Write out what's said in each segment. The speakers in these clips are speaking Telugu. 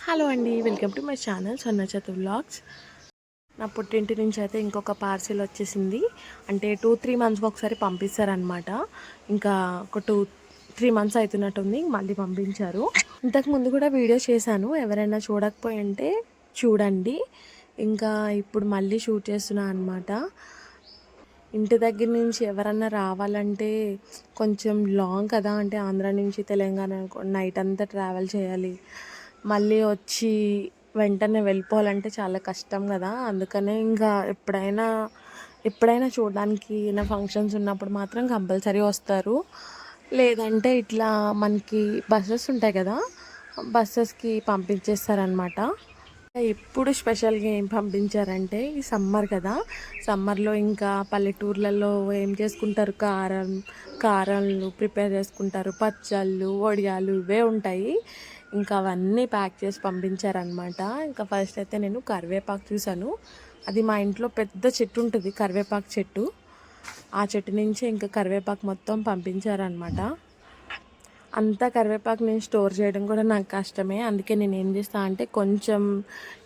హలో అండి, వెల్కమ్ టు మై ఛానల్ సన్న చతు వ్లాగ్స్. నా పుట్టింటి నుంచి అయితే ఇంకొక పార్సిల్ వచ్చేసింది. అంటే 2-3 మంత్స్కి ఒకసారి పంపిస్తారనమాట. ఇంకా ఒక 2-3 మంత్స్ అవుతున్నట్టుంది, మళ్ళీ పంపించారు. ఇంతకుముందు కూడా వీడియో చేశాను, ఎవరైనా చూడకపోయి ఉంటే చూడండి. ఇంకా ఇప్పుడు మళ్ళీ షూట్ చేస్తున్నా అనమాట. ఇంటి దగ్గర నుంచి ఎవరన్నా రావాలంటే కొంచెం లాంగ్ కదా, అంటే ఆంధ్ర నుంచి తెలంగాణ నైట్ అంతా ట్రావెల్ చేయాలి, మళ్ళీ వచ్చి వెంటనే వెళ్ళిపోవాలంటే చాలా కష్టం కదా. అందుకనే ఇంకా ఎప్పుడైనా చూడడానికి నా ఫంక్షన్స్ ఉన్నప్పుడు మాత్రం కంపల్సరీ వస్తారు. లేదంటే ఇట్లా మనకి బస్సెస్ ఉంటాయి కదా, బస్సెస్కి పంపించేస్తారనమాట. ఎప్పుడు స్పెషల్గా ఏం పంపించారంటే, ఈ సమ్మర్ కదా, సమ్మర్లో ఇంకా పల్లెటూర్లలో ఏం చేసుకుంటారు, కారాలు ప్రిపేర్ చేసుకుంటారు, పచ్చళ్ళు, వడియాలు ఇవే ఉంటాయి. ఇంకా అవన్నీ ప్యాక్ చేసి పంపించారనమాట. ఇంకా ఫస్ట్ అయితే నేను కరివేపాకు చూశాను. అది మా ఇంట్లో పెద్ద చెట్టు ఉంటుంది, కరివేపాకు చెట్టు. ఆ చెట్టు నుంచి ఇంకా కరివేపాకు మొత్తం పంపించారనమాట. అంతా కరివేపాకు నేను స్టోర్ చేయడం కూడా నాకు కష్టమే. అందుకే నేను ఏం చేస్తాను అంటే, కొంచెం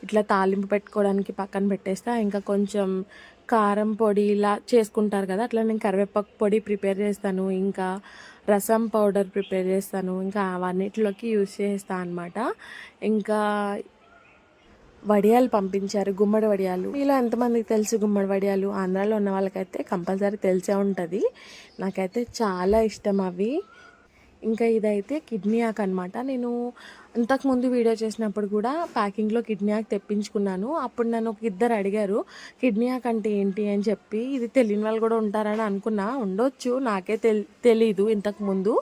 ఇట్లా తాలింపు పెట్టుకోవడానికి పక్కన పెట్టేస్తా. ఇంకా కొంచెం కారం పొడి ఇలా చేసుకుంటారు కదా, అట్లా నేను కరివేపాకు పొడి ప్రిపేర్ చేస్తాను. ఇంకా రసం పౌడర్ ప్రిపేర్ చేస్తాను. ఇంకా అవన్నిటిలోకి యూజ్ చేస్తాను అనమాట. ఇంకా వడియాలు పంపించారు, గుమ్మడి వడియాలు. మీలో ఎంతమందికి తెలుసు గుమ్మడి వడియాలు? ఆంధ్రాలో ఉన్న వాళ్ళకైతే కంపల్సరీ తెలిసే ఉంటుంది. నాకైతే చాలా ఇష్టం అవి. ఇంకా ఇదైతే కిడ్నీ ఆకు అనమాట. నేను ఇంతకుముందు వీడియో చేసినప్పుడు కూడా ప్యాకింగ్లో కిడ్నీ ఆకు తెప్పించుకున్నాను. అప్పుడు నన్ను ఒక ఇద్దరు అడిగారు కిడ్నీ ఆకు అంటే ఏంటి అని చెప్పి. ఇది తెలియని వాళ్ళు కూడా ఉంటారని అనుకున్నా, ఉండొచ్చు, నాకే తెలీదు ఇంతకుముందు.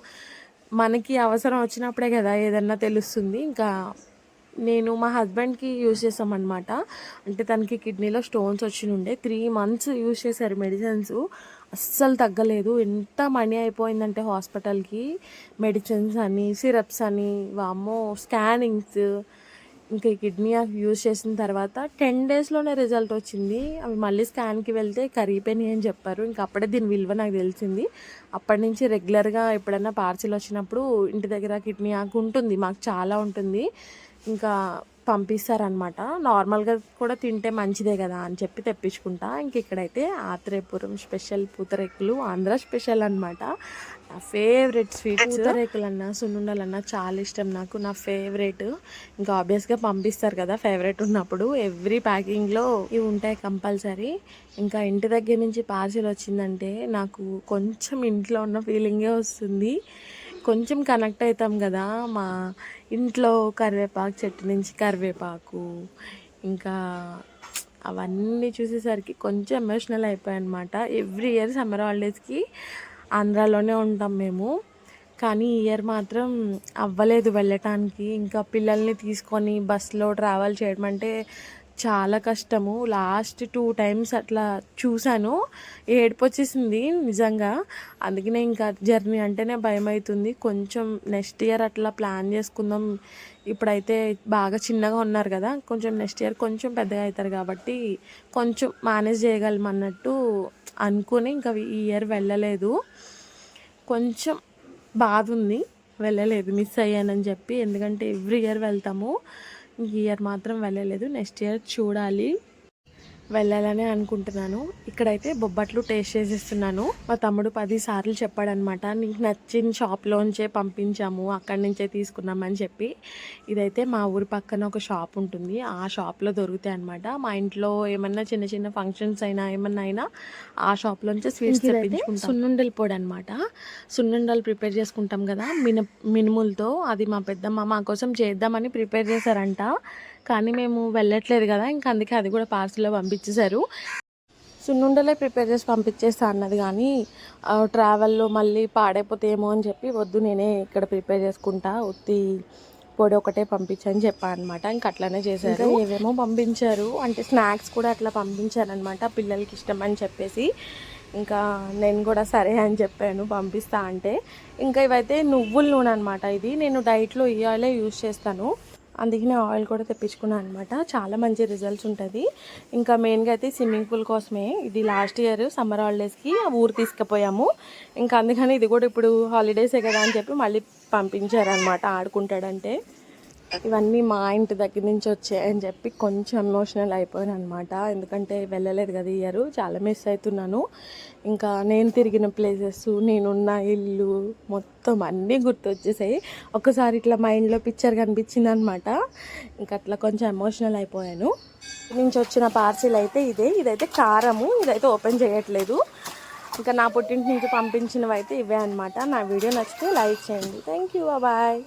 మనకి అవసరం వచ్చినప్పుడే కదా ఏదన్నా తెలుస్తుంది. ఇంకా నేను మా హస్బెండ్కి యూజ్ చేసామన్నమాట. అంటే తనకి కిడ్నీలో స్టోన్స్ వచ్చి ఉండే 3 మంత్స్ యూజ్ చేశారు మెడిసిన్స్, అస్సలు తగ్గలేదు. ఎంత మనీ అయిపోయిందంటే హాస్పిటల్కి, మెడిసిన్స్ అని, సిరప్స్ అని, వామ్మో, స్కానింగ్స్. ఇంకా ఈ కిడ్నీ యూజ్ చేసిన తర్వాత 10 డేస్లోనే రిజల్ట్ వచ్చింది. అవి మళ్ళీ స్కాన్కి వెళ్తే కరిగిపోయినాయి అని చెప్పారు. ఇంకా అప్పుడే దీని విలువ నాకు తెలిసింది. అప్పటి నుంచి రెగ్యులర్గా ఎప్పుడైనా పార్సిల్ వచ్చినప్పుడు ఇంటి దగ్గర కిడ్నీ ఆకు ఉంటుంది, మాకు చాలా ఉంటుంది. ఇంకా పంపిస్తారనమాట. నార్మల్గా కూడా తింటే మంచిదే కదా అని చెప్పి తెప్పించుకుంటా. ఇంక ఇక్కడైతే ఆత్రేయపురం స్పెషల్ పూతరేకులు, ఆంధ్ర స్పెషల్ అనమాట. నా ఫేవరెట్ స్వీట్స్. పూతరేకులన్నా సున్నుండలన్నా చాలా ఇష్టం నాకు, నా ఫేవరెట్. ఇంకా ఆబ్వియస్గా పంపిస్తారు కదా ఫేవరెట్ ఉన్నప్పుడు, ఎవ్రీ ప్యాకింగ్లో ఇవి ఉంటాయి కంపల్సరీ. ఇంకా ఇంటి దగ్గర నుంచి పార్సిల్ వచ్చిందంటే నాకు కొంచెం ఇంట్లో ఉన్న ఫీలింగే వస్తుంది. కొంచెం కనెక్ట్ అవుతాం కదా. మా ఇంట్లో కరివేపాకు చెట్టు నుంచి కరివేపాకు, ఇంకా అవన్నీ చూసేసరికి కొంచెం ఎమోషనల్ అయిపోయాయి అనమాట. ఎవ్రీ ఇయర్ సమ్మర్ హాలిడేస్కి ఆంధ్రాలోనే ఉంటాం మేము, కానీ ఈ ఇయర్ మాత్రం అవ్వలేదు వెళ్ళటానికి. ఇంకా పిల్లల్ని తీసుకొని బస్సులో ట్రావెల్ చేయడం అంటే చాలా కష్టము. లాస్ట్ 2 టైమ్స్ అట్లా చూశాను, ఏడుపు వచ్చేసింది నిజంగా. అందుకనే ఇంకా జర్నీ అంటేనే భయం అవుతుంది. కొంచెం నెక్స్ట్ ఇయర్ అట్లా ప్లాన్ చేసుకుందాం. ఇప్పుడైతే బాగా చిన్నగా ఉన్నారు కదా, కొంచెం నెక్స్ట్ ఇయర్ కొంచెం పెద్దగా అవుతారు కాబట్టి కొంచెం మేనేజ్ చేయగలం అన్నట్టు అనుకుని ఇంకా ఈ ఇయర్ వెళ్ళలేదు. కొంచెం బాధ ఉంది, వెళ్ళలేదు, మిస్ అయ్యానని చెప్పి. ఎందుకంటే ఎవ్రీ ఇయర్ వెళ్తాము, ఈ ఇయర్ మాత్రం వెళ్ళలేదు. నెక్స్ట్ ఇయర్ చూడాలి, వెళ్ళాలని అనుకుంటున్నాను. ఇక్కడైతే బొబ్బట్లు టేస్ట్ చేసేస్తున్నాను. మా తమ్ముడు 10 సార్లు చెప్పాడనమాట, నీకు నచ్చిన షాప్లోంచే పంపించాము, అక్కడి నుంచే తీసుకున్నామని చెప్పి. ఇదైతే మా ఊరి పక్కన ఒక షాప్ ఉంటుంది, ఆ షాప్లో దొరుకుతాయి అనమాట. మా ఇంట్లో ఏమన్నా చిన్న చిన్న ఫంక్షన్స్ అయినా ఏమన్నా అయినా ఆ షాప్లోంచే స్వీట్స్ తెప్పించుకుంటాం. సున్నుండల పొడి అనమాట. సున్నుండలు ప్రిపేర్ చేసుకుంటాం కదా మినుములతో, అది మా పెద్దమ్మ మా కోసం చేద్దామని ప్రిపేర్ చేశారంట. కానీ మేము వెళ్ళట్లేదు కదా, ఇంకా అందుకే అది కూడా పార్సిల్లో పంపించేశారు. సున్నుండలే ప్రిపేర్ చేసి పంపించేస్తా అన్నది, కానీ ట్రావెల్లో మళ్ళీ పాడైపోతేమో అని చెప్పి వద్దు, నేనే ఇక్కడ ప్రిపేర్ చేసుకుంటా, ఉత్తి పొడి ఒకటే పంపించని చెప్పాను అనమాట. ఇంక అట్లనే చేశారు. ఏవేమో పంపించారు, అంటే స్నాక్స్ కూడా అట్లా పంపించారనమాట పిల్లలకి ఇష్టం అని చెప్పేసి. ఇంకా నేను కూడా సరే అని చెప్పాను పంపిస్తా అంటే. ఇంకా ఇవైతే నువ్వుల నూనె అనమాట. ఇది నేను డైట్లో ఈ ఆయిలే యూజ్ చేస్తాను, అందుకనే ఆయిల్ కూడా తెప్పించుకున్నాను అనమాట. చాలా మంచి రిజల్ట్స్ ఉంటుంది. ఇంకా మెయిన్గా అయితే స్విమ్మింగ్ పూల్ కోసమే. ఇది లాస్ట్ ఇయర్ సమ్మర్ హాలిడేస్కి ఊరు తీసుకుపోయాము. ఇంకా అందుకని ఇది కూడా ఇప్పుడు హాలిడేసే కదా అని చెప్పి మళ్ళీ పంపించారనమాట, ఆడుకుంటాడంటే. ఇవన్నీ మా ఇంటి దగ్గర నుంచి వచ్చాయని చెప్పి కొంచెం ఎమోషనల్ అయిపోయాను అనమాట. ఎందుకంటే వెళ్ళలేదు కదా ఇయర్, చాలా మిస్ అవుతున్నాను. ఇంకా నేను తిరిగిన ప్లేసెస్, నేనున్న ఇల్లు మొత్తం అన్నీ గుర్తొచ్చేసాయి. ఒక్కసారి ఇట్లా మైండ్లో పిక్చర్ కనిపించింది అనమాట. ఇంకా అట్లా కొంచెం ఎమోషనల్ అయిపోయాను. నుంచి వచ్చిన పార్సిల్ అయితే ఇదైతే కారము, ఇదైతే ఓపెన్ చేయట్లేదు. ఇంకా నా పుట్టింటి నుంచి పంపించినవి అయితే ఇవే అనమాట. నా వీడియో నచ్చితే లైక్ చేయండి. Thank you, bye.